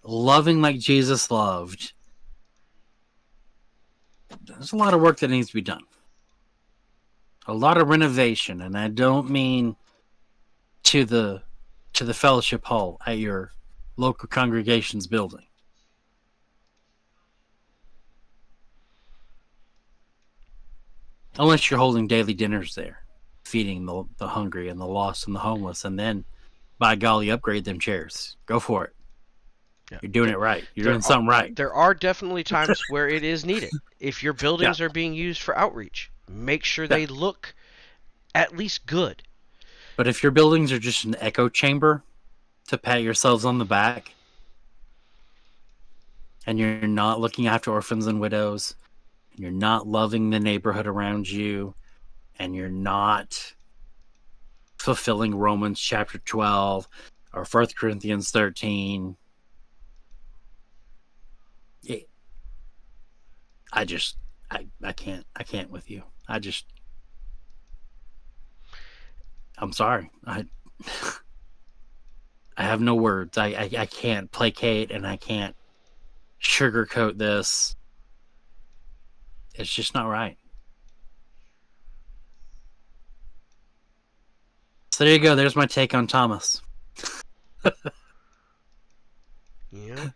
loving like Jesus loved, there's a lot of work that needs to be done. A lot of renovation, and I don't mean to the fellowship hall at your local congregation's building. Unless you're holding daily dinners there, feeding the hungry and the lost and the homeless, and then, by golly, upgrade them chairs. Go for it. Yeah. You're doing it right. You're doing something right. There are definitely times where it is needed. If your buildings are being used for outreach, make sure they look at least good. But if your buildings are just an echo chamber to pat yourselves on the back, and you're not looking after orphans and widows, and you're not loving the neighborhood around you, and you're not fulfilling Romans chapter 12 or 1 Corinthians 13, I can't with you. I'm sorry. I have no words. I can't placate and I can't sugarcoat this. It's just not right. So there you go. There's my take on Thomas. Yeah.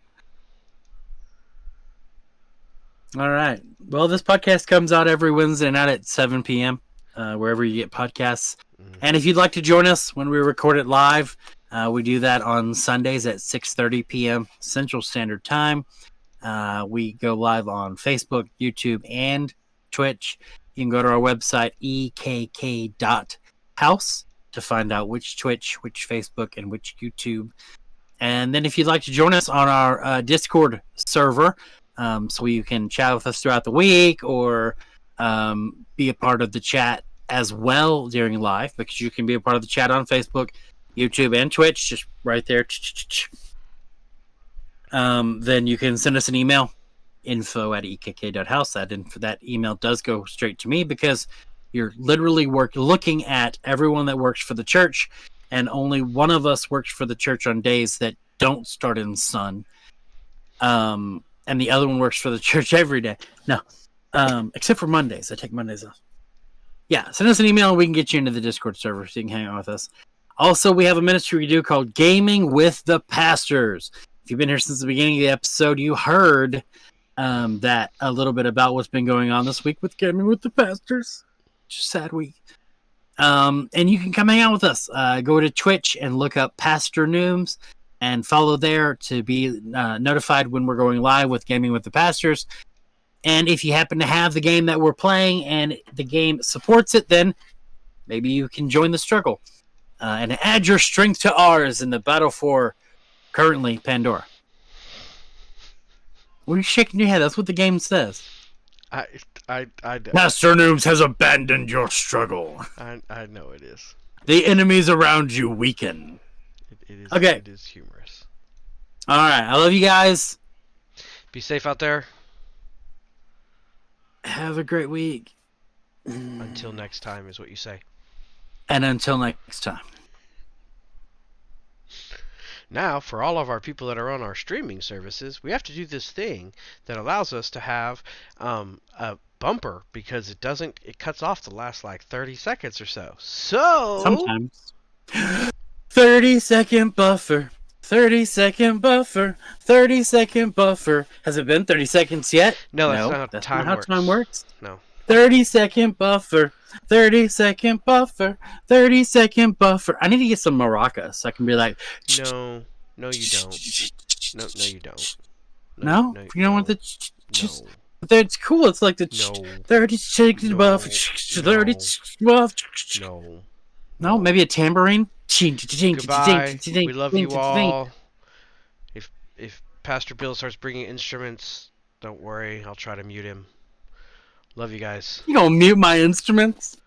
All right. Well, this podcast comes out every Wednesday night at 7 p.m., wherever you get podcasts. Mm-hmm. And if you'd like to join us when we record it live, we do that on Sundays at 6:30 p.m. Central Standard Time. We go live on Facebook, YouTube, and Twitch. You can go to our website, ekk.house, to find out which Twitch, which Facebook, and which YouTube. And then if you'd like to join us on our Discord server, so you can chat with us throughout the week or be a part of the chat as well during live, because you can be a part of the chat on Facebook, YouTube, and Twitch, just right there. Then you can send us an email, info@ekk.house. That email does go straight to me, because you're literally looking at everyone that works for the church, and only one of us works for the church on days that don't start in sun. And the other one works for the church every day. No, except for Mondays. I take Mondays off. Yeah, send us an email and we can get you into the Discord server so you can hang out with us. Also, we have a ministry we do called Gaming with the Pastors. If you've been here since the beginning of the episode, you heard that a little bit about what's been going on this week with Gaming with the Pastors. Just a sad week. And you can come hang out with us. Go to Twitch and look up Pastor Nooms and follow there to be notified when we're going live with Gaming with the Pastors. And if you happen to have the game that we're playing and the game supports it, then maybe you can join the struggle and add your strength to ours in the battle for, currently, Pandora. What are you shaking your head? That's what the game says. Pastor Nooms has abandoned your struggle. I know it is. The enemies around you weaken. It is. Okay. It is humorous. All right. I love you guys. Be safe out there. Have a great week. Until next time is what you say. And until next time. Now, for all of our people that are on our streaming services, we have to do this thing that allows us to have a bumper because it cuts off the last like 30 seconds or so. So Sometimes. 30-second buffer. 30-second buffer. 30-second buffer. Has it been 30 seconds yet? No, that's not how that's time not how works. time works. No. 30-second buffer. 30-second buffer. 30-second buffer. I need to get some maracas so I can be like. No, you don't. No, you don't. No? You don't want the. No. That's cool. It's like the. No. 30-second buffer. 30 buffer. No. No, maybe a tambourine. Goodbye. We love you all. If Pastor Bill starts bringing instruments, don't worry. I'll try to mute him. Love you guys. You gonna mute my instruments?